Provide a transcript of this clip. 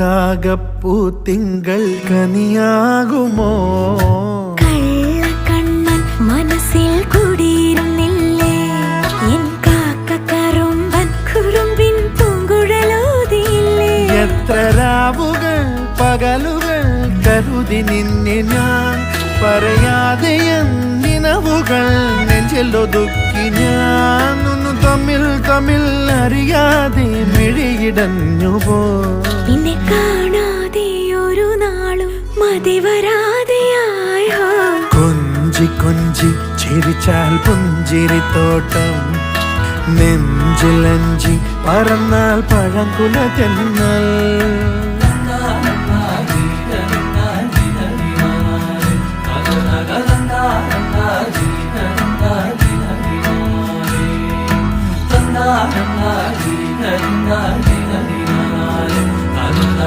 രാഗപ്പൂ തിങ്കൾ കനിയാകുമോ കള്ളക്കണ്ണൻ മനസ്സിൽ കുടിയിരുന്നില്ലേ എൻ കാക്കക്കറുമ്പൻ കുറുമ്പിൻ പൂങ്കുഴലോതിയില്ലേ എത്ര രാവുകൾ പകലുകൾ കരുതി നിന്നെ ഞാൻ പറയാതെ നിനവുകൾ നെഞ്ചിലൊതുക്കി ഞാൻ തമ്മിൽ തമ്മിൽ അറിയാതെ മിഴിയിടഞ്ഞു പോ നിന്നെ കാണാതെ ഒരു നാളും മതി വരാതെയായോ കൊഞ്ചി കൊഞ്ചി ചിരിച്ചാൽ പുഞ്ചിരിത്തോട്ടം നെഞ്ചിലഞ്ചി പറന്നാൽ പഴങ്കുല തെന്നൽ